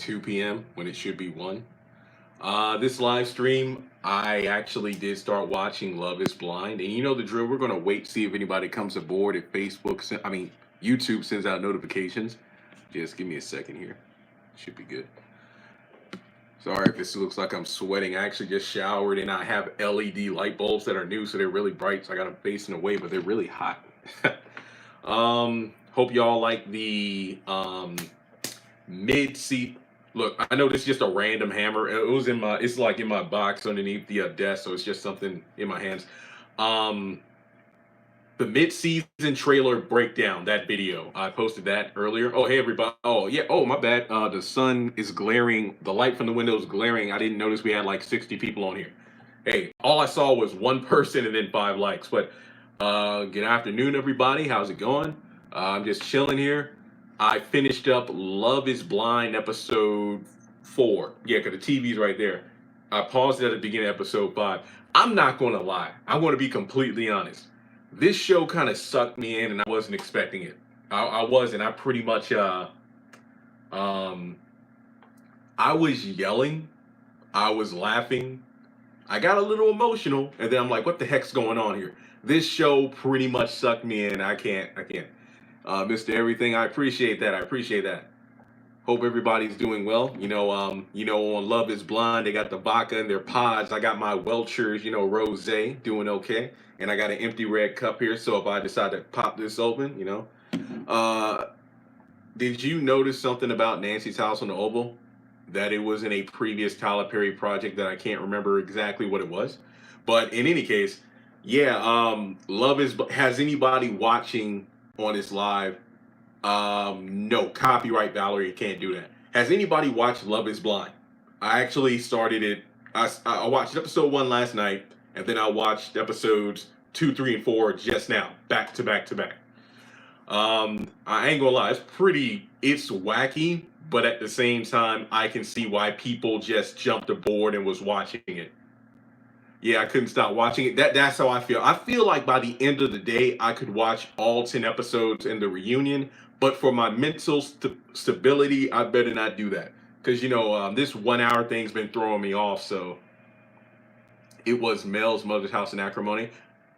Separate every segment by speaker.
Speaker 1: 2 p.m. when it should be 1. This live stream, I actually did start watching Love is Blind. And you know the drill. We're going to wait to see if anybody comes aboard. If YouTube sends out notifications. Just give me a second here. Should be good. Sorry if this looks like I'm sweating. I actually just showered and I have LED light bulbs that are new, so they're really bright. So I got them facing away, but they're really hot. Hope y'all like the mid-seat. Look, I know this is just a random hammer. It's like in my box underneath the desk, so it's just something in my hands. The mid-season trailer breakdown, that video, I posted that earlier. Oh, hey everybody. Oh yeah. Oh, my bad. The sun is glaring. The light from the window is glaring. I didn't notice we had like 60 people on here. Hey, all I saw was one person and then 5 likes. But good afternoon, everybody. How's it going? I'm just chilling here. I finished up Love is Blind episode 4. Yeah, because the TV's right there. I paused it at the beginning of episode 5. I'm not going to lie. I'm going to be completely honest. This show kind of sucked me in, and I wasn't expecting it. I wasn't. I pretty much, I was yelling. I was laughing. I got a little emotional, and then I'm like, what the heck's going on here? This show pretty much sucked me in. I can't. Mr. Everything, I appreciate that. Hope everybody's doing well. On Love is Blind, they got the vodka in their pods. I got my Welchers, rosé, doing okay. And I got an empty red cup here, so if I decide to pop this open, Did you notice something about Nancy's House on the Oval? That it was in a previous Tyler Perry project that I can't remember exactly what it was. But in any case, yeah, has anybody watching on this live? No, copyright Valerie, can't do that. Has anybody watched Love is Blind? I actually started it. I watched episode 1 last night, and then I watched episodes 2, 3, and 4 just now, back to back to back. I ain't gonna lie, it's wacky, but at the same time, I can see why people just jumped aboard and was watching it. Yeah, I couldn't stop watching it. That's how I feel. I feel like by the end of the day, I could watch all 10 episodes in the reunion, but for my mental stability, I better not do that. Because, this 1 hour thing's been throwing me off, so it was Mel's Mother's House in Acrimony.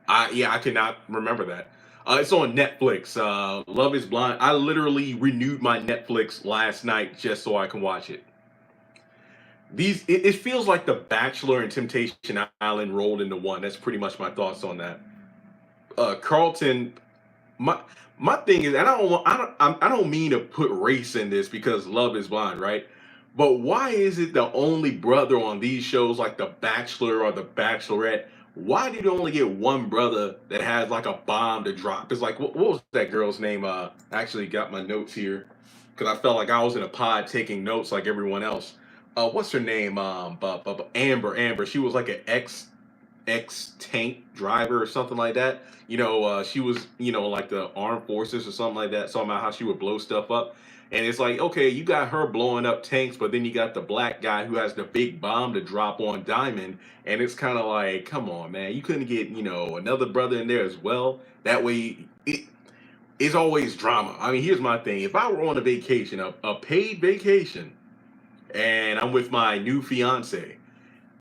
Speaker 1: I cannot remember that. It's on Netflix. Love is Blind. I literally renewed my Netflix last night just so I can watch it. It feels like The Bachelor and Temptation Island rolled into one. That's pretty much my thoughts on that. Carlton, my thing is, and I don't mean to put race in this because Love is Blind, right? But why is it the only brother on these shows like The Bachelor or The Bachelorette? Why did you only get one brother that has like a bomb to drop? It's like, what was that girl's name? I actually got my notes here because I felt like I was in a pod taking notes like everyone else. What's her name? Amber. She was like an ex tank driver or something like that. She was, like the armed forces or something like that. Talking about how she would blow stuff up. And it's like, okay, you got her blowing up tanks, but then you got the black guy who has the big bomb to drop on Diamond. And it's kind of like, come on, man, you couldn't get, another brother in there as well. That way, it's always drama. I mean, here's my thing. If I were on a vacation, a paid vacation, and I'm with my new fiance,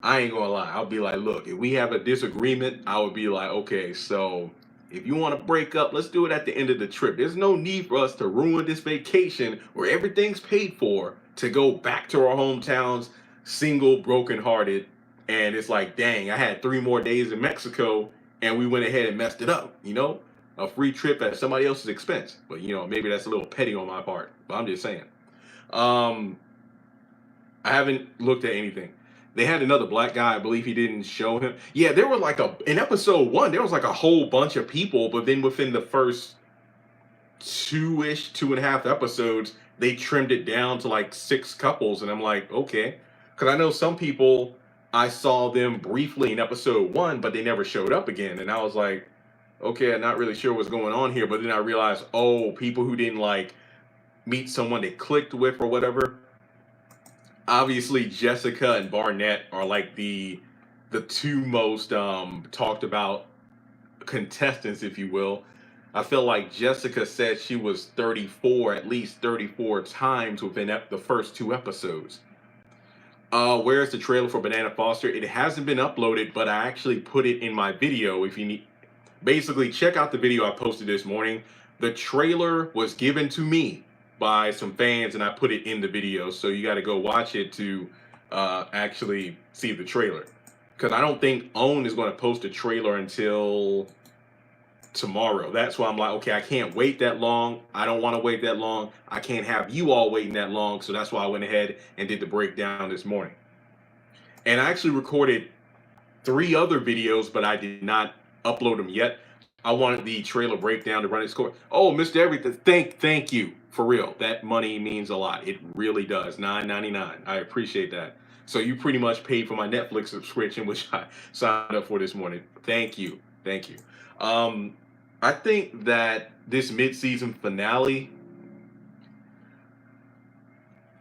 Speaker 1: I ain't gonna lie. I'll be like, look, if we have a disagreement, I would be like, okay, so if you want to break up, let's do it at the end of the trip. There's no need for us to ruin this vacation where everything's paid for to go back to our hometowns, single, brokenhearted. And it's like, dang, I had 3 more days in Mexico and we went ahead and messed it up, a free trip at somebody else's expense. But, maybe that's a little petty on my part, but I'm just saying. I haven't looked at anything. They had another black guy. I believe he didn't show him. Yeah, there were in episode 1, there was like a whole bunch of people, but then within the first 2.5 episodes, they trimmed it down to like 6 couples. And I'm like, okay. Because I know some people, I saw them briefly in episode 1, but they never showed up again. And I was like, okay, I'm not really sure what's going on here. But then I realized, people who didn't like meet someone they clicked with or whatever. Obviously, Jessica and Barnett are like the 2 most talked about contestants, if you will. I feel like Jessica said she was 34 at least 34 times within the first 2 episodes. Where's the trailer for Banana Foster? It hasn't been uploaded, but I actually put it in my video. If you need, basically check out the video I posted this morning. The trailer was given to me by some fans, and I put it in the video. So you got to go watch it to actually see the trailer. Because I don't think OWN is going to post a trailer until tomorrow. That's why I'm like, okay, I can't wait that long. I don't want to wait that long. I can't have you all waiting that long. So that's why I went ahead and did the breakdown this morning. And I actually recorded 3 other videos, but I did not upload them yet. I wanted the trailer breakdown to run its course. Oh, Mr. Everything, thank you. For real. That money means a lot. It really does. $9.99. I appreciate that. So you pretty much paid for my Netflix subscription, which I signed up for this morning. Thank you. Thank you. I think that this mid-season finale,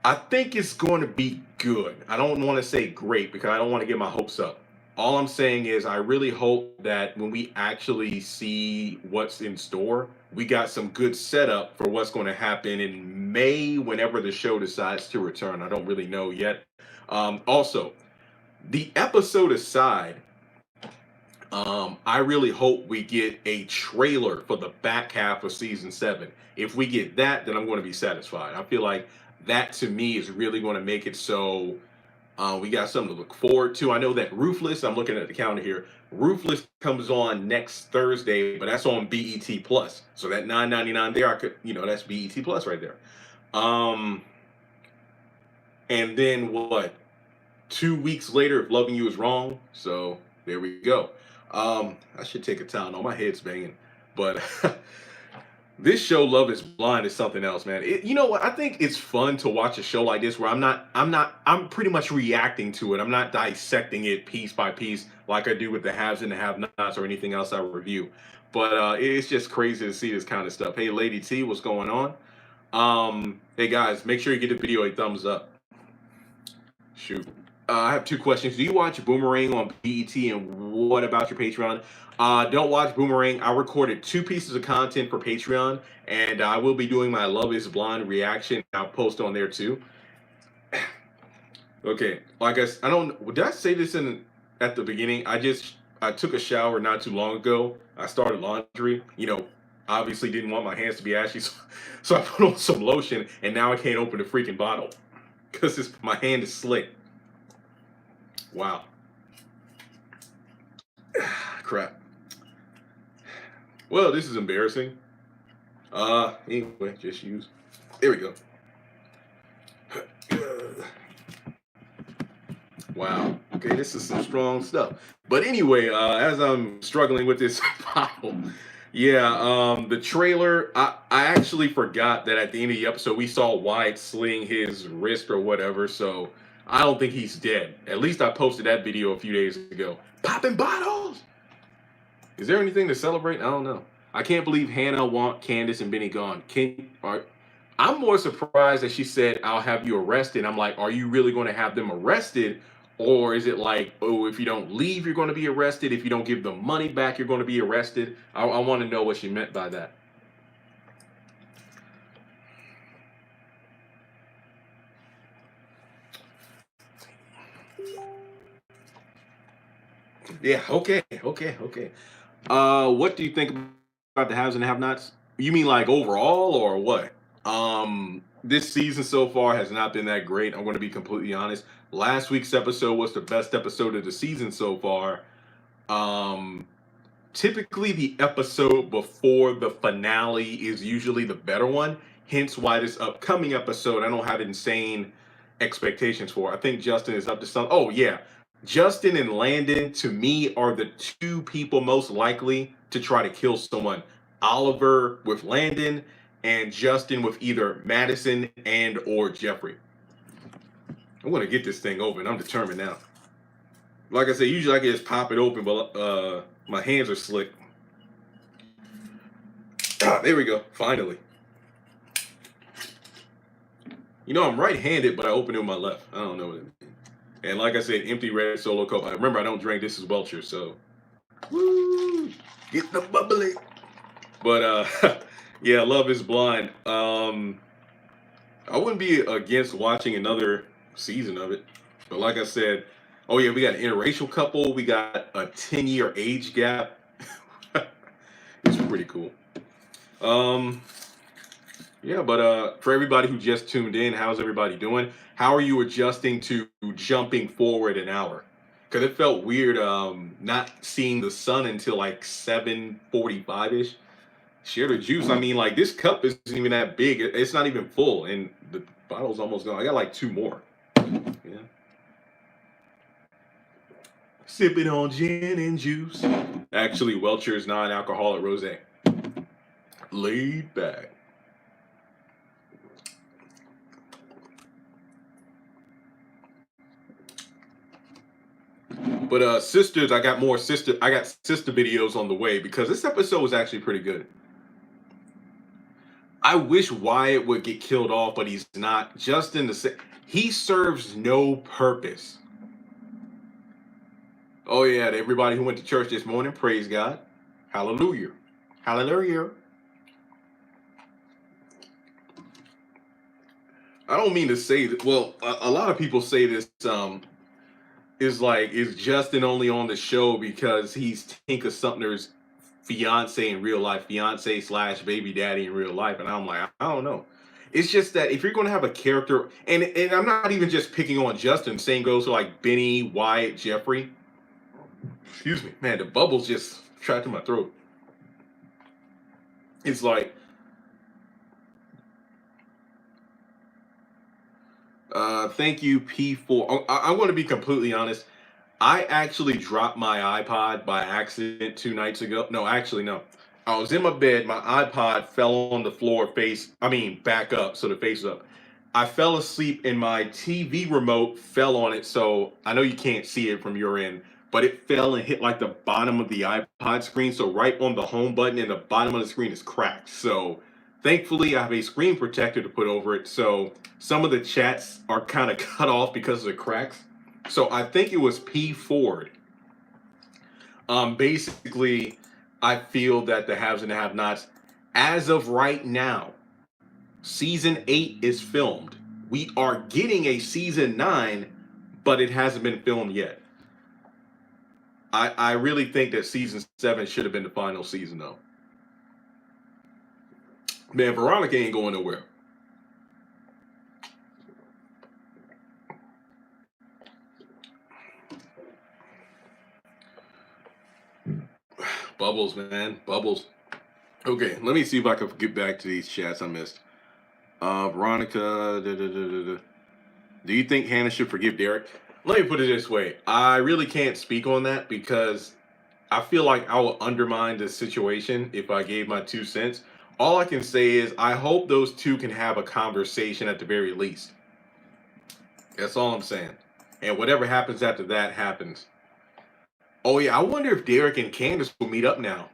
Speaker 1: I think it's going to be good. I don't want to say great because I don't want to get my hopes up. All I'm saying is I really hope that when we actually see what's in store, we got some good setup for what's going to happen in May whenever the show decides to return. I don't really know yet. Also, the episode aside, I really hope we get a trailer for the back half of season 7. If we get that, then I'm going to be satisfied. I feel like that to me is really going to make it so we got something to look forward to. I know that Ruthless, I'm looking at the calendar here, Ruthless comes on next Thursday, but that's on BET Plus. So that $9.99 there, I could, that's BET Plus right there. And then what? 2 weeks later, If Loving You Is Wrong. So there we go. I should take a time. No, my head's banging. But this show, Love Is Blind, is something else, man. You know what? I think it's fun to watch a show like this where I'm pretty much reacting to it. I'm not dissecting it piece by piece like I do with the haves and the have-nots or anything else I review. But it's just crazy to see this kind of stuff. Hey, Lady T, what's going on? Hey, guys, make sure you give the video a thumbs up. Shoot. I have 2 questions. Do you watch Boomerang on BET, and what about your Patreon? Don't watch Boomerang. I recorded 2 pieces of content for Patreon, and I will be doing my Love Is Blind reaction. I'll post on there too. Okay, I guess did I say this at the beginning? I took a shower not too long ago. I started laundry. Obviously didn't want my hands to be ashy, so I put on some lotion, and now I can't open the freaking bottle because my hand is slick. Wow. Crap. Well, this is embarrassing. Anyway, just use. There we go. Wow. Okay, this is some strong stuff. But anyway, as I'm struggling with this bottle, the trailer, I actually forgot that at the end of the episode, we saw Wyatt sling his wrist or whatever, so I don't think he's dead. At least I posted that video a few days ago. Popping bottles! Is there anything to celebrate? I don't know. I can't believe Hannah want Candace and Benny gone. I'm more surprised that she said, I'll have you arrested. I'm like, are you really going to have them arrested? Or is it like, oh, if you don't leave, you're going to be arrested. If you don't give the money back, you're going to be arrested. I want to know what she meant by that. Yeah, okay. What do you think about the haves and have-nots? You mean like overall or what? This season so far has not been that great. I'm going to be completely honest. Last week's episode was the best episode of the season so far. Typically the episode before the finale is usually the better one. Hence why this upcoming episode I don't have insane expectations for. I think Justin is up to something. Oh yeah. Justin and Landon, to me, are the 2 people most likely to try to kill someone. Oliver with Landon and Justin with either Madison and or Jeffrey. I'm going to get this thing open. I'm determined now. Like I said, usually I can just pop it open, but my hands are slick. There we go. Finally. I'm right-handed, but I open it with my left. I don't know what it means. And like I said, empty red solo cup. Remember, I don't drink. This is Welcher, so. Woo! Get the bubbly. But yeah, Love is Blind. I wouldn't be against watching another season of it. But like I said, oh yeah, we got an interracial couple. We got a 10-year age gap. It's pretty cool. Um, yeah, but for everybody who just tuned in, how's everybody doing? How are you adjusting to jumping forward an hour? Because it felt weird not seeing the sun until like 7:45 ish. Share the juice. I mean, like this cup isn't even that big. It's not even full, and the bottle's almost gone. I got like two more. Yeah. Sipping on gin and juice. Actually, Welch's non-alcoholic rosé. Laid back. But sisters, I got sister videos on the way because this episode was actually pretty good. I wish Wyatt would get killed off, but he's not. Just in the he serves no purpose. Oh yeah, to everybody who went to church this morning, praise God. Hallelujah. Hallelujah. I don't mean to say that. Well, a lot of people say this is Justin only on the show because he's Tinka Sumner's fiance in real life, fiance slash baby daddy in real life, and I'm like, I don't know. It's just that if you're going to have a character, and I'm not even just picking on Justin. Same goes for like Benny, Wyatt, Jeffrey. Excuse me, man. The bubbles just trapped in my throat. It's like, thank you, P4. I'm going to be completely honest. I actually dropped my iPod by accident 2 nights ago. No, actually, no. I was in my bed. My iPod fell on the floor, back up, so the face is up. I fell asleep and my TV remote fell on it. So I know you can't see it from your end, but it fell and hit like the bottom of the iPod screen. So right on the home button and the bottom of the screen is cracked. So thankfully, I have a screen protector to put over it. So some of the chats are kind of cut off because of the cracks. So I think it was P Ford. Basically, I feel that the haves and the have-nots, as of right now, season 8 is filmed. We are getting a season 9, but it hasn't been filmed yet. I really think that season 7 should have been the final season, though. Man, Veronica ain't going nowhere. Bubbles, man. Bubbles. Okay, let me see if I can get back to these chats I missed. Veronica. Do you think Hannah should forgive Derek? Let me put it this way. I really can't speak on that because I feel like I will undermine the situation if I gave my 2 cents. All I can say is I hope those two can have a conversation at the very least. That's all I'm saying. And whatever happens after that happens. Oh yeah, I wonder if Derek and Candace will meet up now.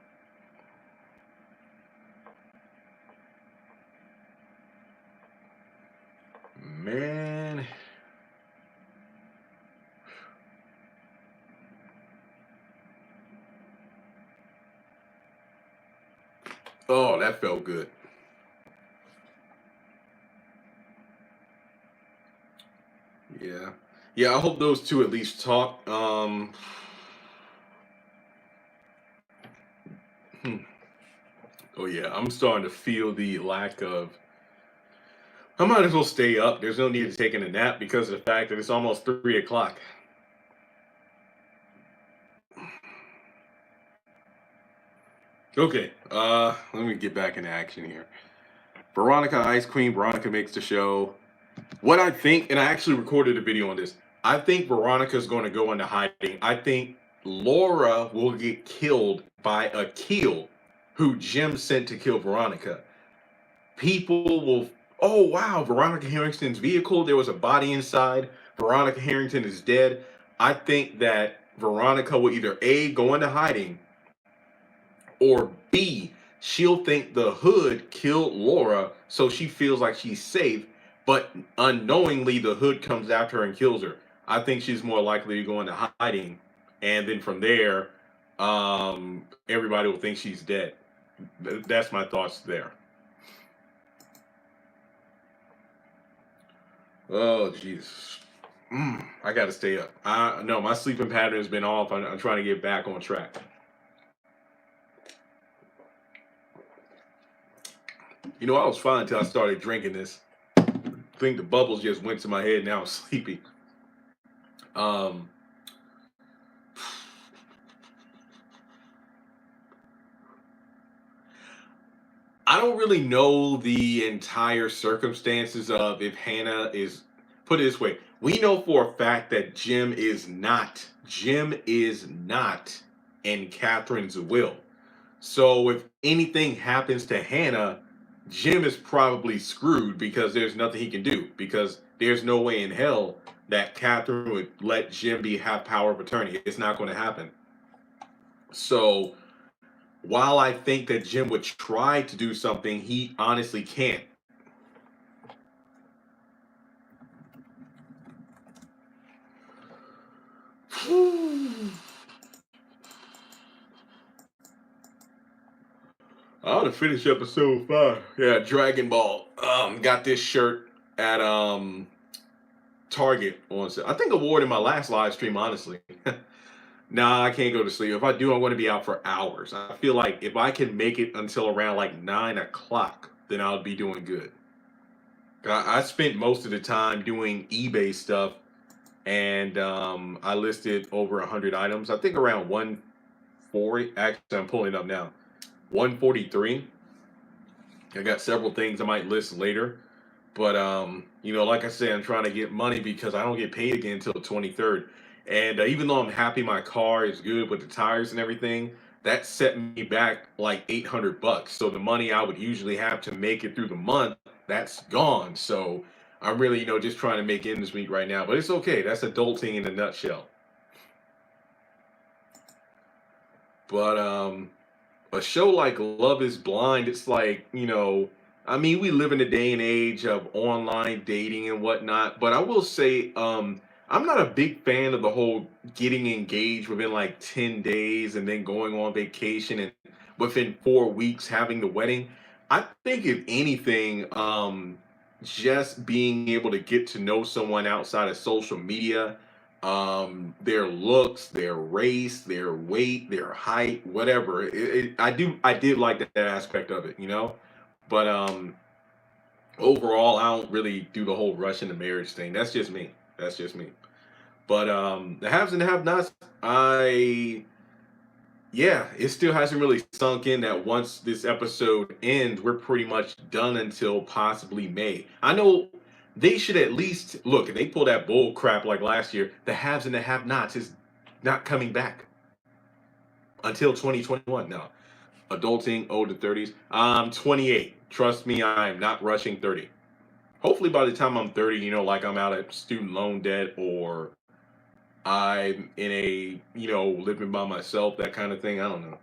Speaker 1: Man. Oh, that felt good. Yeah. Yeah, I hope those two at least talk. Hmm. Oh yeah, I'm starting to feel the lack of. I might as well stay up. There's no need to taking a nap because of the fact that it's almost 3 o'clock. Okay, let me get back into action here. Veronica Ice Queen. Veronica makes the show. What I think, and I actually recorded a video on this. I think Veronica's going to go into hiding. I think Laura will get killed by Akil, who Jim sent to kill Veronica. People will, oh wow, Veronica Harrington's vehicle, there was a body inside. Veronica Harrington is dead. I think that Veronica will either A, go into hiding, or B, she'll think the hood killed Laura, so she feels like she's safe, but unknowingly the hood comes after her and kills her. I think she's more likely to go into hiding, and then from there, everybody will think she's dead. That's my thoughts there. Oh, Jesus. I got to stay up. No, my sleeping pattern has been off. I'm trying to get back on track. I was fine until I started drinking this. I think the bubbles just went to my head. Now I'm sleepy. Um, I don't really know the entire circumstances of if Hannah is. Put it this way: we know for a fact that Jim is not. Jim is not in Catherine's will. So if anything happens to Hannah, Jim is probably screwed because there's nothing he can do because there's no way in hell that Catherine would let Jim have power of attorney. It's not going to happen. So while I think that Jim would try to do something, he honestly can't. I want to finish episode 5. Yeah, Dragon Ball. Got this shirt at Target on sale. I think I wore it in my last live stream, honestly. Nah, I can't go to sleep. If I do, I'm going to be out for hours. I feel like if I can make it until around like 9 o'clock, then I'll be doing good. I spent most of the time doing eBay stuff, and I listed over 100 items. I think around 140. Actually, I'm pulling it up now. 143. I got several things I might list later. But like I said, I'm trying to get money because I don't get paid again until the 23rd. And even though I'm happy my car is good with the tires and everything, that set me back like $800. So the money I would usually have to make it through the month, that's gone. So I'm really, just trying to make ends meet right now. But it's okay. That's adulting in a nutshell. But a show like Love is Blind, it's like, I mean, we live in a day and age of online dating and whatnot, but I will say, I'm not a big fan of the whole getting engaged within like 10 days and then going on vacation and within 4 weeks having the wedding. I think if anything, just being able to get to know someone outside of social media, their looks, their race, their weight, their height, whatever. I did like that aspect of it. But overall, I don't really do the whole rush into marriage thing. That's just me. That's just me. But the haves and the have-nots, yeah, it still hasn't really sunk in that once this episode ends, we're pretty much done until possibly May. I know they should at least look, if they pull that bull crap like last year, the haves and the have-nots is not coming back until 2021. No. Adulting, old to 30s. I'm 28. Trust me, I am not rushing 30. Hopefully by the time I'm 30, like I'm out of student loan debt or I'm in a, living by myself, that kind of thing. I don't know.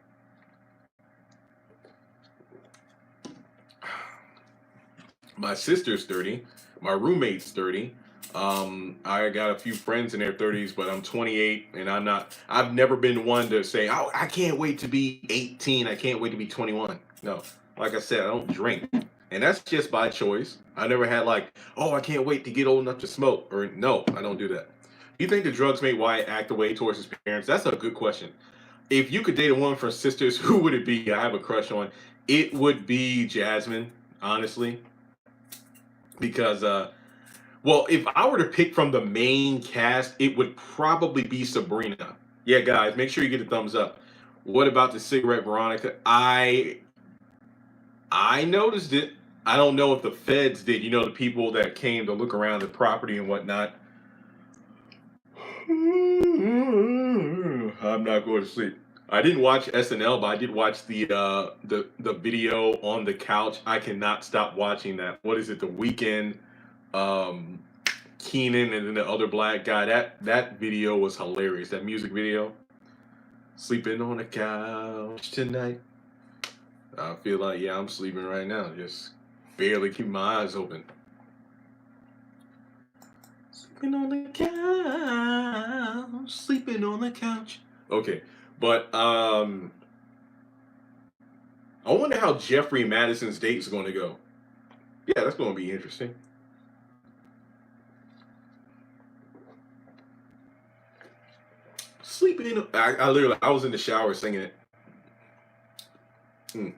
Speaker 1: My sister's 30. My roommate's 30. I got a few friends in their 30s, but I'm 28 and I've never been one to say, oh, I can't wait to be 18. I can't wait to be 21. No, like I said, I don't drink. And that's just by choice. I never had like, oh, I can't wait to get old enough to smoke. Or no, I don't do that. Do you think the drugs made Wyatt act the way towards his parents? That's a good question. If you could date a woman from Sisters, who would it be? I have a crush on. It would be Jasmine, honestly, because well, if I were to pick from the main cast, it would probably be Sabrina. Yeah, guys, make sure you get a thumbs up. What about the cigarette Veronica? I noticed it. I don't know if the feds did. The people that came to look around the property and whatnot. I'm not going to sleep. I didn't watch SNL, but I did watch the video on the couch. I cannot stop watching that. What is it? The Weekend, um, Keenan, and then the other black guy. That video was hilarious. That music video. Sleeping on the couch tonight. I feel like I'm sleeping right now. Just barely keep my eyes open. Sleeping on the couch. Sleeping on the couch. Okay, but I wonder how Jeffrey Madison's date's going to go. Yeah, that's going to be interesting. Sleeping in. I literally, I was in the shower singing it. Hmm.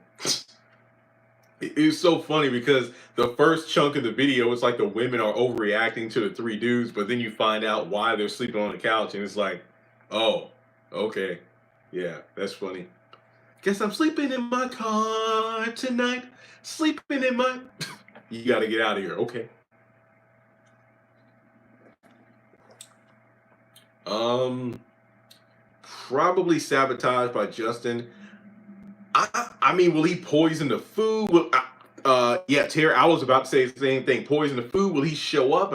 Speaker 1: It's so funny because the first chunk of the video, it's like the women are overreacting to the three dudes, but then you find out why they're sleeping on the couch, and it's like, oh, okay, yeah, that's funny. Guess I'm sleeping in my car tonight. Sleeping in my. You got to get out of here. Okay. Um, Probably sabotaged by Justin. I mean, will he poison the food? Yeah, Terry. I was about to say the same thing. Poison the food. Will he show up?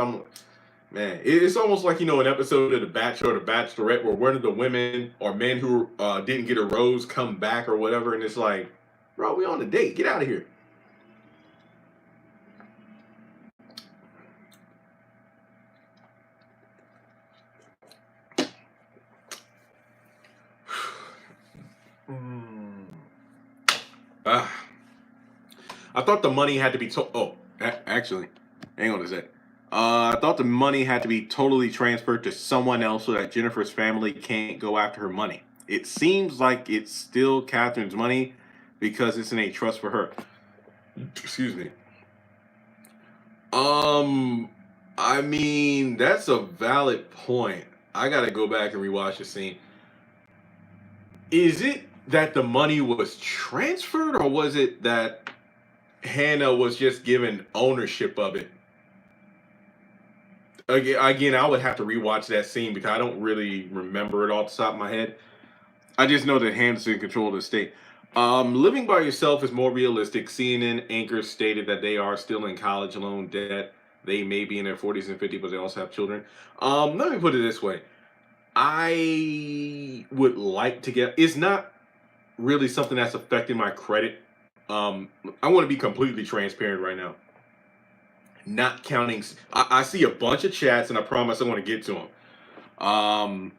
Speaker 1: Man. It's almost like an episode of The Bachelor or The Bachelorette where one of the women or men who didn't get a rose come back or whatever, and it's like, bro, we on a date. Get out of here. Mm. Ah, I thought the money had to be oh, actually, hang on a sec. I thought the money had to be totally transferred to someone else so that Jennifer's family can't go after her money. It seems like it's still Catherine's money because it's in a trust for her. Excuse me. Um, I mean, that's a valid point. I gotta go back and rewatch the scene. Is it that the money was transferred, or was it that Hannah was just given ownership of it? Again, I would have to rewatch that scene because I don't really remember it off the top of my head. I just know that Hannah's in control of the state. Living by yourself is more realistic. CNN anchors stated that they are still in college loan debt. They may be in their 40s and 50s, but they also have children. Let me put it this way. I would like to get. It's not really something that's affecting my credit. I want to be completely transparent right now. Not counting. I see a bunch of chats, and I promise I want to get to them.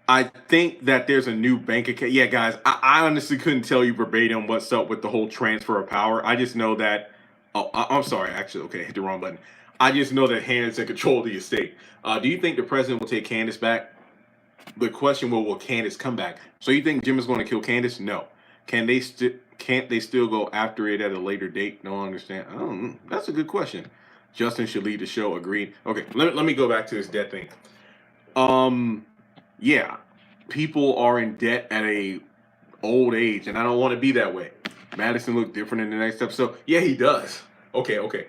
Speaker 1: I think that there's a new bank account. Yeah, guys, I honestly couldn't tell you verbatim what's up with the whole transfer of power. I just know that. Oh, I'm sorry. Actually, okay, hit the wrong button. I just know that Hannah's in control of the estate. Do you think the president will take Candace back? The question will Candace come back? So you think Jim is going to kill Candace? No. Can't they still go after it at a later date? No, I understand. I don't know. That's a good question. Justin should lead the show. Agreed. Okay, let me go back to this debt thing. Um, yeah, people are in debt at a old age, and I don't want to be that way. Madison looked different in the next episode. Yeah, he does. Okay.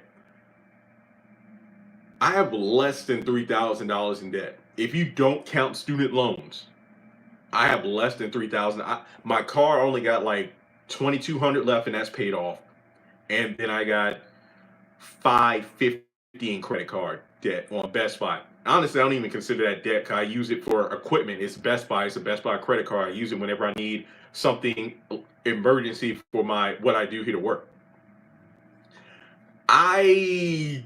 Speaker 1: I have less than $3,000 in debt. If you don't count student loans, I have less than 3,000. My car only got like 2,200 left, and that's paid off. And then I got 550 in credit card debt on Best Buy. Honestly, I don't even consider that debt because I use it for equipment. It's Best Buy. It's a Best Buy credit card. I use it whenever I need something emergency for my what I do here to work. I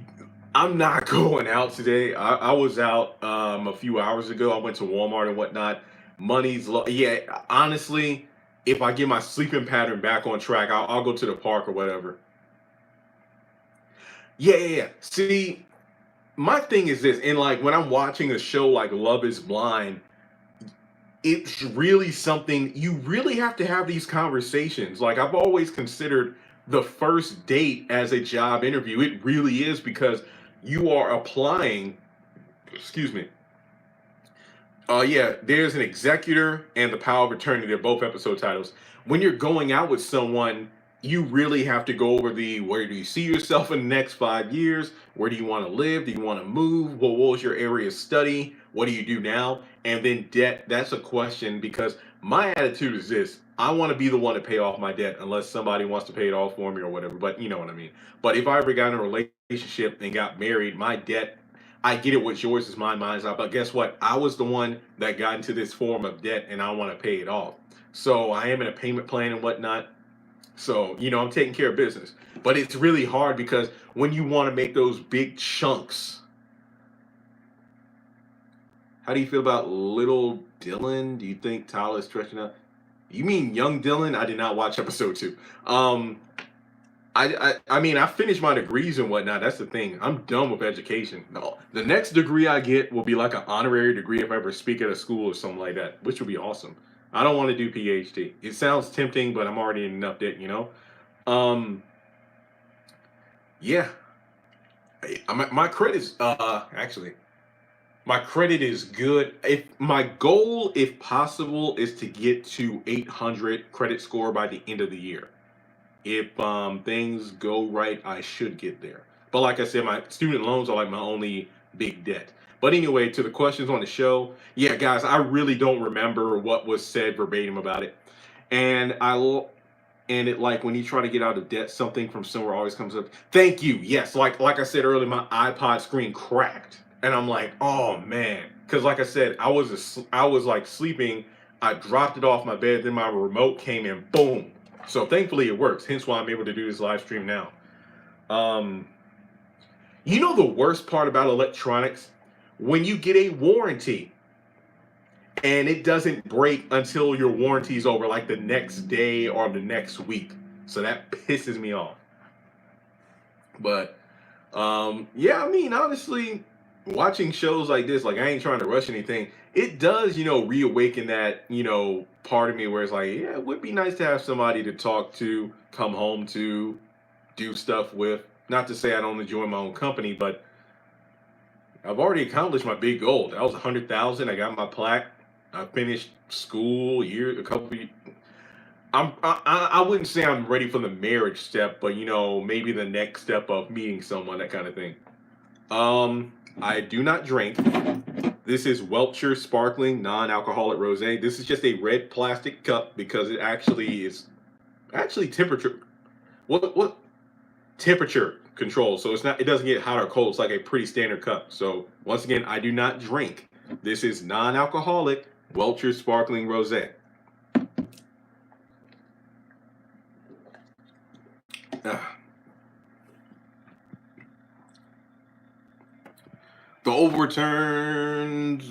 Speaker 1: I'm not going out today. I was out a few hours ago. I went to Walmart and whatnot. Money's low. Yeah, honestly, if I get my sleeping pattern back on track, I'll go to the park or whatever. Yeah. See, my thing is this, and like when I'm watching a show like Love is Blind, it's really something you really have to have these conversations. Like I've always considered the first date as a job interview. It really is because you are applying, excuse me. Yeah, there's an executor and the power of attorney. They're both episode titles. When you're going out with someone, you really have to go over the where do you see yourself in the next 5 years? Where do you want to live? Do you want to move? What was your area of study? What do you do now? And then debt, that's a question because my attitude is this. I want to be the one to pay off my debt unless somebody wants to pay it off for me or whatever. But you know what I mean. But if I ever got in a relationship and got married, my debt I get it. What's yours is mine. Mine's not. But guess what? I was the one that got into this form of debt, and I want to pay it off. So I am in a payment plan and whatnot. So I'm taking care of business. But it's really hard because when you want to make those big chunks, how do you feel about little Dylan? Do you think Tyler is stretching out? You mean Young Dylan? I did not watch episode 2. I mean, I finished my degrees and whatnot. That's the thing. I'm done with education. No, the next degree I get will be like an honorary degree if I ever speak at a school or something like that, which would be awesome. I don't want to do PhD. It sounds tempting, but I'm already in enough debt, you know. Um, yeah, my credit's actually my credit is good. If my goal, if possible, is to get to 800 credit score by the end of the year. If things go right, I should get there. But like I said, my student loans are like my only big debt. But anyway, to the questions on the show, yeah, guys, I really don't remember what was said verbatim about it. And and it like when you try to get out of debt, something from somewhere always comes up. Thank you. Yes, like I said earlier, my iPod screen cracked, and I'm like, oh man, because like I said, I was like sleeping. I dropped it off my bed, then my remote came in, boom. So thankfully it works. Hence why I'm able to do this live stream now. Um, you know the worst part about electronics? When you get a warranty and it doesn't break until your warranty's over, like the next day or the next week. So that pisses me off. But yeah, I mean, honestly, watching shows like this, like I ain't trying to rush anything. It does, reawaken that, part of me where it's like, yeah, it would be nice to have somebody to talk to, come home to, do stuff with. Not to say I don't enjoy my own company, but I've already accomplished my big goal. That was 100,000. I got my plaque. I finished school a couple. I wouldn't say I'm ready for the marriage step, but maybe the next step of meeting someone, that kind of thing. I do not drink. This is Welcher Sparkling Non-Alcoholic Rosé. This is just a red plastic cup because it actually is temperature. What temperature control? So it's not. It doesn't get hot or cold. It's like a pretty standard cup. So once again, I do not drink. This is non-alcoholic Welcher Sparkling Rosé. The overturns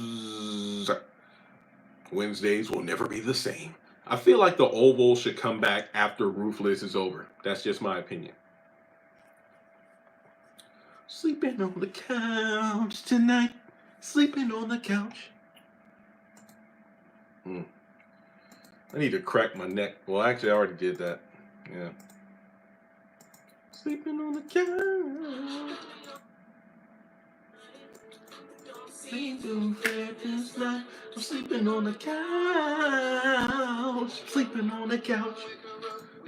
Speaker 1: Wednesdays will never be the same. I feel like the Oval should come back after Ruthless is over. That's just my opinion. Sleeping on the couch tonight. Sleeping on the couch. I need to crack my neck. Well, actually, I already did that. Yeah. Sleeping on the couch. I'm sleeping on the couch. Sleeping on the couch.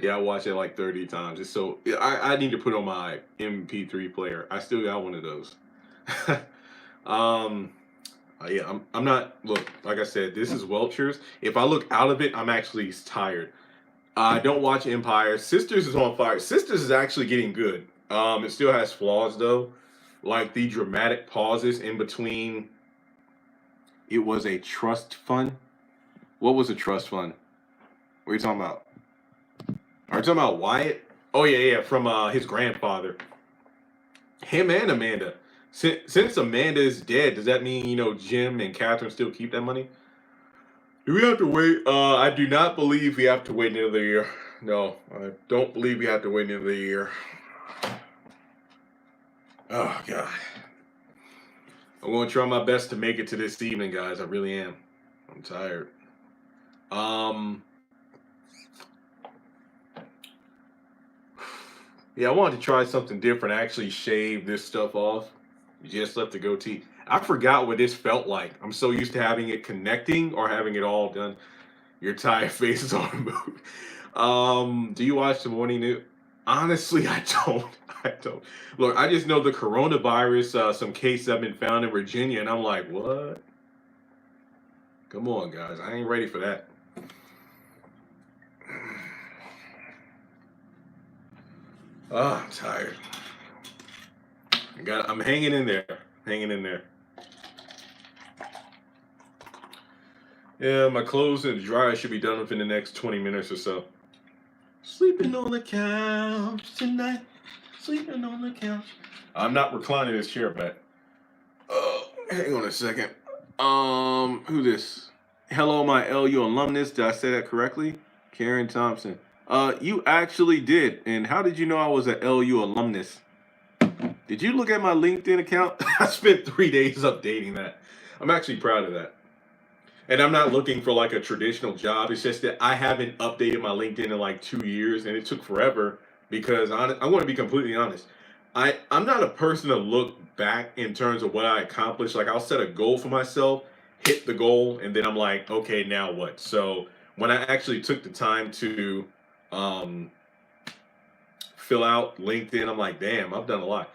Speaker 1: Yeah, I watched it like 30 times. It's so I need to put on my MP3 player. I still got one of those. Yeah, I'm not. Look, like I said, this is Welchers. If I look out of it, I'm actually tired. I don't watch Empire. Sisters is on fire. Sisters is actually getting good. It still has flaws though, like the dramatic pauses in between. It was a trust fund. What was a trust fund? What are you talking about? Are you talking about Wyatt? Oh yeah, from his grandfather. Him and Amanda. Since Amanda is dead, does that mean Jim and Catherine still keep that money? Do we have to wait? I do not believe we have to wait another year. No, I don't believe we have to wait another year. Oh God. I'm gonna try my best to make it to this evening, guys. I really am. I'm tired. Yeah, I wanted to try something different. I actually shaved this stuff off. Just left the goatee. I forgot what this felt like. I'm so used to having it connecting or having it all done. Your tired face is on the move. Do you watch the morning news? Honestly, I don't. I don't. Look, I just know the coronavirus, some cases have been found in Virginia, and I'm like, what? Come on, guys. I ain't ready for that. Oh, I'm tired. I'm hanging in there. Hanging in there. Yeah, my clothes and dryer should be done within the next 20 minutes or so. Sleeping on the couch tonight. Sleeping on the couch. I'm not reclining this chair back. Oh, hang on a second. Who this? Hello, my LU alumnus. Did I say that correctly? Karen Thompson. You actually did. And how did you know I was an LU alumnus? Did you look at my LinkedIn account? I spent 3 days updating that. I'm actually proud of that. And I'm not looking for like a traditional job. It's just that I haven't updated my LinkedIn in like 2 years, and it took forever because I want to be completely honest. I'm not a person to look back in terms of what I accomplished. Like I'll set a goal for myself, hit the goal, and then I'm like, okay, now what? So when I actually took the time to um, fill out LinkedIn, I'm like, damn, I've done a lot.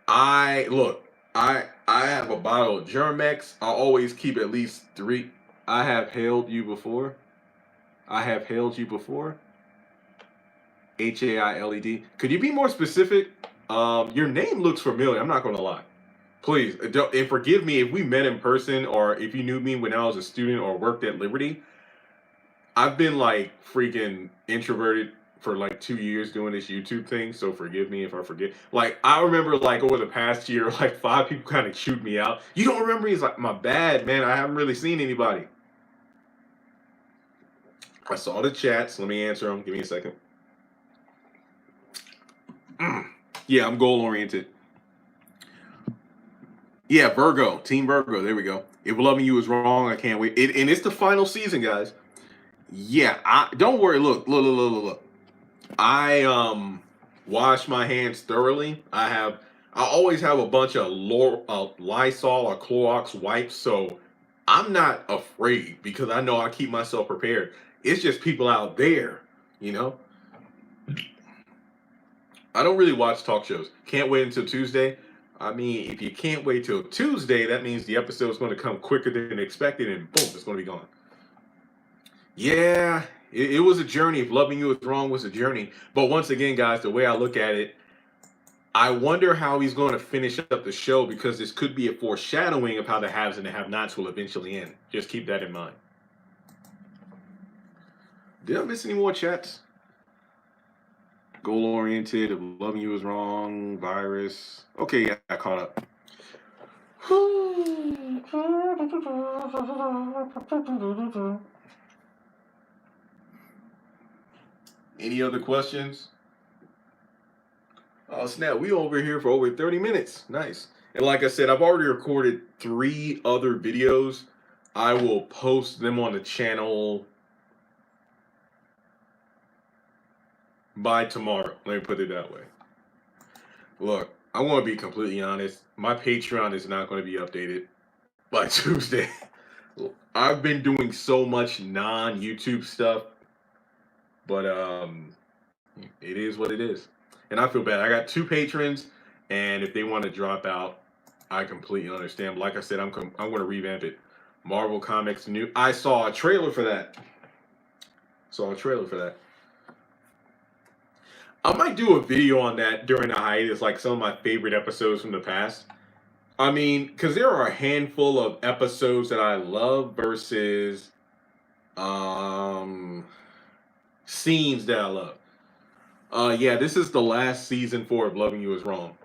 Speaker 1: I look, I have a bottle of Germex. I always keep at least three. I have hailed you before. I have hailed you before. HAILED. Could you be more specific? Your name looks familiar. I'm not gonna lie. Please, and forgive me if we met in person or if you knew me when I was a student or worked at Liberty. I've been like freaking introverted for like 2 years doing this YouTube thing, so forgive me if I forget. Like I remember like over the past year, like 5 people kind of chewed me out. You don't remember me? It's like my bad, man. I haven't really seen anybody. I saw the chats. Let me answer them. Give me a second. Yeah, I'm goal oriented. Yeah, Virgo, Team Virgo. There we go. If loving you is wrong, I can't wait. And it's the final season, guys. Yeah, I don't worry. Look. I wash my hands thoroughly. I always have a bunch of Lysol or Clorox wipes, so I'm not afraid because I know I keep myself prepared. It's just people out there, you know. I don't really watch talk shows. Can't wait until Tuesday. I mean, if you can't wait till Tuesday, that means the episode is going to come quicker than expected, and boom, it's going to be gone. Yeah, it was a journey. If loving you is wrong was a journey, but once again, guys, the way I look at it, I wonder how he's going to finish up the show because this could be a foreshadowing of how the haves and the have-nots will eventually end. Just keep that in mind. Did I miss any more chats? Goal oriented, if loving you is wrong, virus. Okay, yeah, I caught up. Any other questions? Oh snap, we over here for over 30 minutes. Nice. And like I said, I've already recorded 3 other videos. I will post them on the channel by tomorrow. Let me put it that way. Look, I want to be completely honest. My Patreon is not going to be updated by Tuesday. I've been doing so much non-YouTube stuff, but it is what it is. And I feel bad. I got 2 patrons, and if they want to drop out, I completely understand. But like I said, I'm going to revamp it. Marvel Comics new. I saw a trailer for that. I might do a video on that during the hiatus, like some of my favorite episodes from the past. I mean, because there are a handful of episodes that I love versus um scenes that I love. Yeah, this is the last season 4 of Loving You Is Wrong.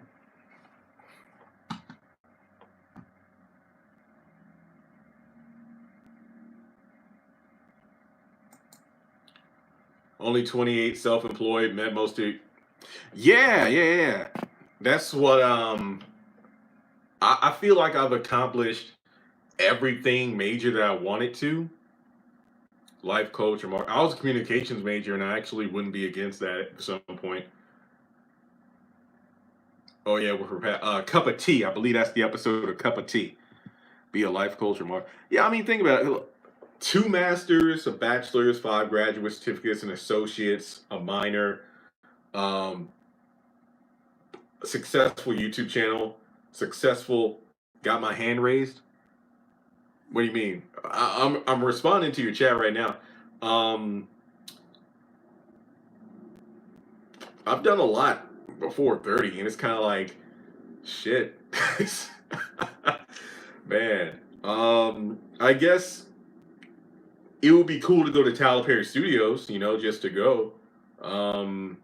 Speaker 1: Only 28 self-employed, met most of. Yeah. That's what I feel like I've accomplished everything major that I wanted to. Life coach or more. I was a communications major, and I actually wouldn't be against that at some point. Oh yeah, with cup of tea. I believe that's the episode of Cup of Tea. Be a life coach or more. Yeah, I mean, think about it. Look, 2 masters, a bachelor's, 5 graduate certificates, an associate's, a minor, um, a successful YouTube channel, successful. Got my hand raised. What do you mean? I'm responding to your chat right now. Um, I've done a lot before 30, and it's kind of like shit. Man, I guess it would be cool to go to Tyler Perry Studios, just to go. Um,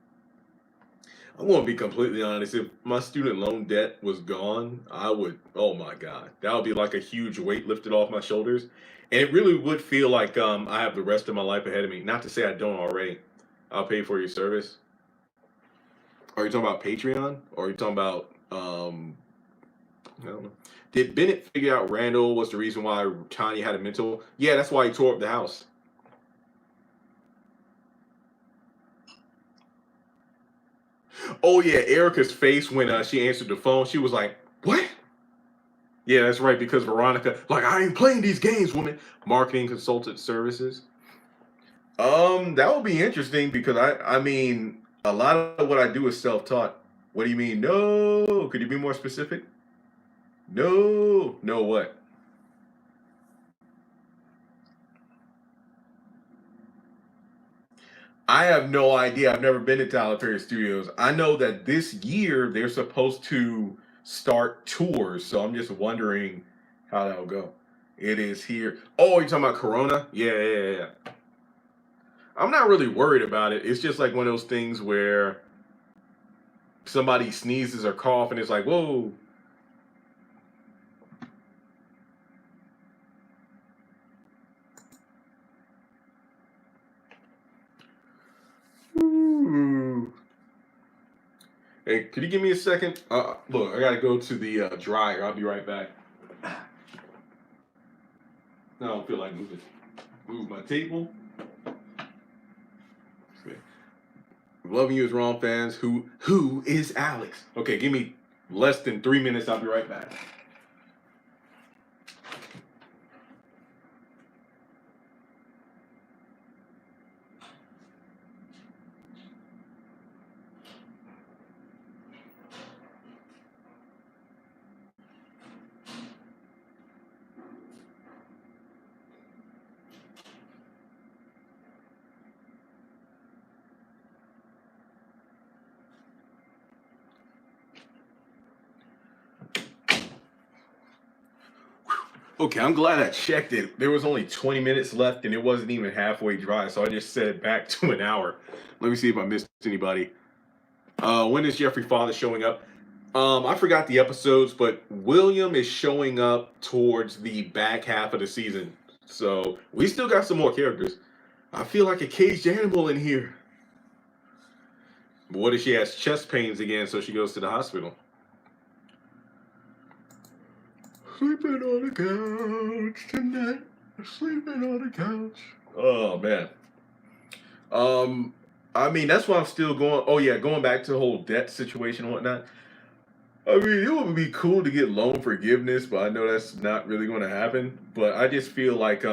Speaker 1: I'm going to be completely honest. If my student loan debt was gone, I would, oh my God, that would be like a huge weight lifted off my shoulders. And it really would feel like I have the rest of my life ahead of me. Not to say I don't already. I'll pay for your service. Are you talking about Patreon? Or are you talking about, I don't know. Did Bennett figure out Randall was the reason why Tanya had a mental? Yeah, that's why he tore up the house. Oh yeah, Erica's face when she answered the phone, she was like, "What?" Yeah, that's right. Because Veronica, like, I ain't playing these games, woman. Marketing consultant services. That would be interesting because I mean, a lot of what I do is self-taught. What do you mean? No, could you be more specific? No, no, what? I have no idea. I've never been to Tyler Perry Studios. I know that this year they're supposed to start tours, so I'm just wondering how that'll go. It is here. Oh, you're talking about Corona? Yeah, yeah, yeah, yeah. I'm not really worried about it. It's just like one of those things where somebody sneezes or cough and it's like, whoa. Ooh. Hey, could you give me a second? Look, I gotta go to the dryer. I'll be right back. I don't feel like moving. Move my table. Loving you is wrong, fans. Who is Alex? Okay, give me less than 3 minutes. I'll be right back. Okay, I'm glad I checked it. There was only 20 minutes left and it wasn't even halfway dry, so I just set it back to an hour. Let me see if I missed anybody. When is Jeffrey Father showing up? I forgot the episodes, but William is showing up towards the back half of the season. So we still got some more characters. I feel like a caged animal in here. But what if she has chest pains again, so she goes to the hospital? Sleeping on the couch tonight. Sleeping on the couch. Oh man. Um, I mean that's why I'm still going. Oh yeah, going back to the whole debt situation and whatnot. I mean, it would be cool to get loan forgiveness, but I know that's not really going to happen. But I just feel like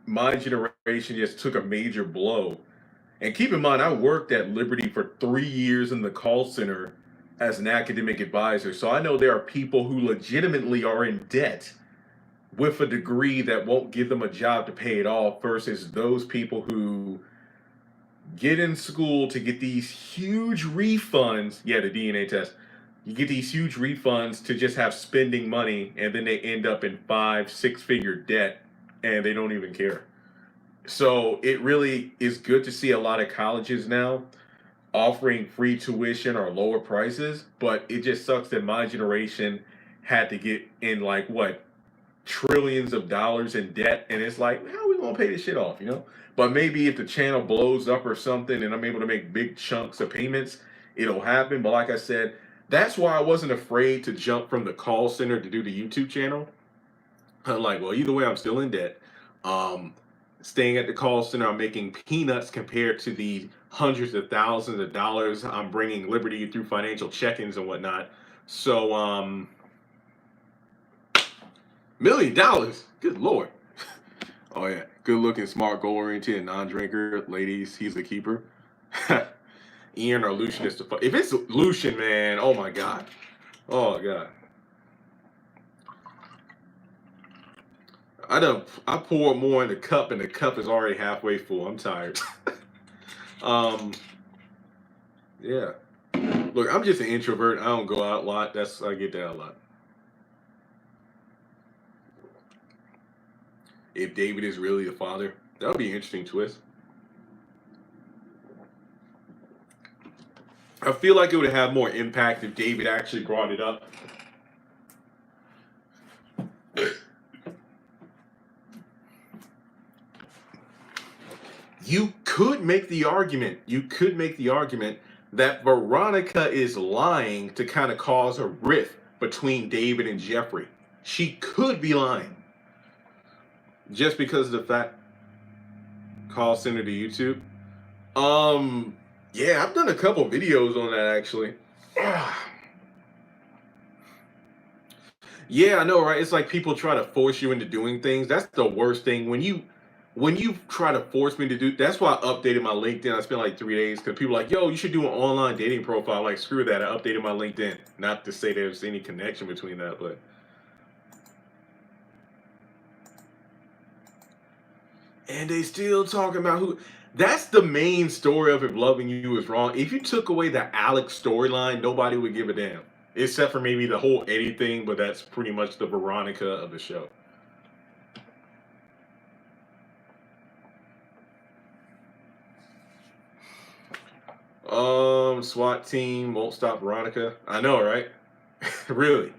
Speaker 1: my generation just took a major blow. And keep in mind, I worked at Liberty for 3 years in the call center as an academic advisor. So I know there are people who legitimately are in debt with a degree that won't give them a job to pay it off versus those people who get in school to get these huge refunds. Yeah, the DNA test. You get these huge refunds to just have spending money, and then they end up in 5, 6 figure debt, and they don't even care. So it really is good to see a lot of colleges now offering free tuition or lower prices, but it just sucks that my generation had to get in like what trillions of dollars in debt, and it's like, how are we gonna pay this shit off, you know? But maybe if the channel blows up or something, and I'm able to make big chunks of payments, it'll happen. But like I said, that's why I wasn't afraid to jump from the call center to do the YouTube channel. I'm like, well, either way, I'm still in debt. Um, Staying at the call center, I'm making peanuts compared to the hundreds of thousands of dollars I'm bringing Liberty through financial check-ins and whatnot. So, $1 million. Good lord. Oh yeah, good looking, smart, goal oriented, and non-drinker. Ladies, he's the keeper. Ian or Lucian is the if it's Lucian, man. Oh my god. Oh god. I poured more in the cup and the cup is already halfway full. I'm tired. um yeah. Look, I'm just an introvert. I don't go out a lot. I get that a lot. If David is really the father, that would be an interesting twist. I feel like it would have more impact if David actually brought it up. You could make the argument. You could make the argument that Veronica is lying to kind of cause a rift between David and Jeffrey. She could be lying just because of the fact call center to YouTube. Um, yeah, I've done a couple videos on that actually. Yeah, I know, right? It's like people try to force you into doing things. That's the worst thing. When you try to force me to do, that's why I updated my LinkedIn. I spent like 3 days because people are like, yo, you should do an online dating profile. Like, screw that. I updated my LinkedIn. Not to say there's any connection between that, but and they still talking about who. That's the main story of If Loving You Is Wrong. If you took away the Alex storyline, nobody would give a damn. Except for maybe the whole Eddie thing, but that's pretty much the Veronica of the show. SWAT team won't stop Veronica. I know, right? Really.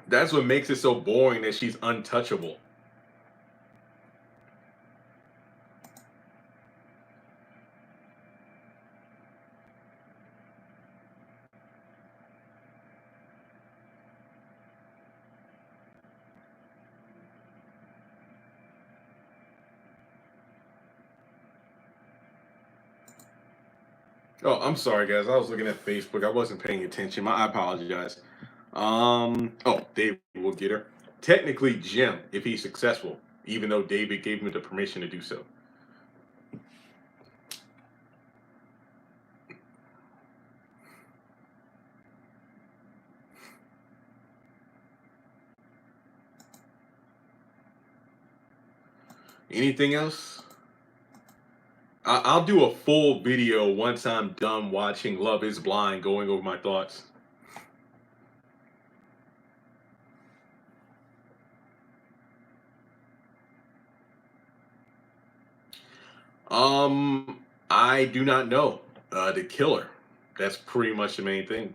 Speaker 1: That's what makes it so boring that she's untouchable. Oh, I'm sorry, guys. I was looking at Facebook. I wasn't paying attention. I apologize. Oh, David will get her. Technically, Jim, if he's successful, even though David gave him the permission to do so. Anything else? I'll do a full video once I'm done watching Love Is Blind, going over my thoughts. I do not know. The killer. That's pretty much the main thing.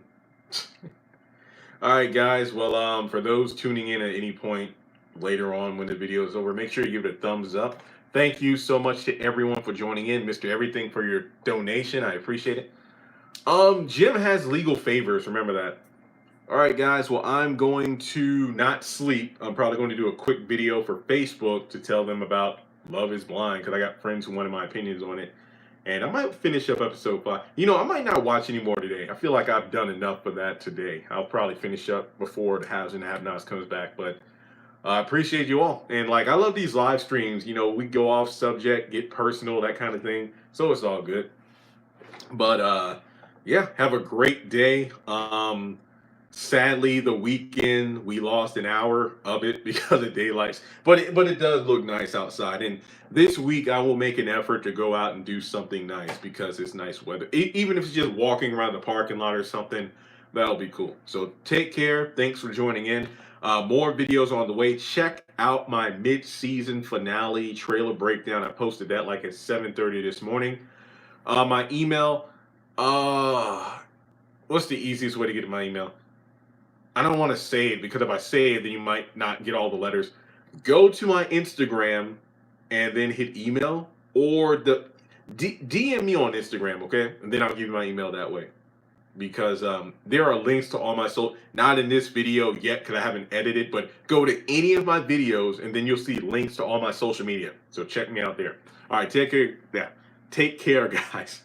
Speaker 1: All right, guys. Well, for those tuning in at any point later on when the video is over, make sure you give it a thumbs up. Thank you so much to everyone for joining in, Mr. Everything, for your donation. I appreciate it. Jim has legal favors. Remember that. All right, guys. Well, I'm going to not sleep. I'm probably going to do a quick video for Facebook to tell them about Love Is Blind because I got friends who wanted my opinions on it. And I might finish up episode 5. I might not watch anymore today. I feel like I've done enough for that today. I'll probably finish up before the Haves and Have-Nots comes back. But I appreciate you all. And like, I love these live streams. We go off subject, get personal, that kind of thing. So it's all good. But yeah, have a great day. Sadly, the weekend we lost an hour of it because of daylights, but it does look nice outside. And this week I will make an effort to go out and do something nice because it's nice weather. Even if it's just walking around the parking lot or something, that'll be cool. So take care. Thanks for joining in. More videos on the way. Check out my mid-season finale trailer breakdown. I posted that like at 7:30 this morning. My email. What's the easiest way to get my email? I don't want to say it because if I say it, then you might not get all the letters. Go to my Instagram and then hit email or DM me on Instagram, okay? And then I'll give you my email that way. Because there are links to all my not in this video yet because I haven't edited, but go to any of my videos and then you'll see links to all my social media. So check me out there. All right, take care. Yeah, take care, guys.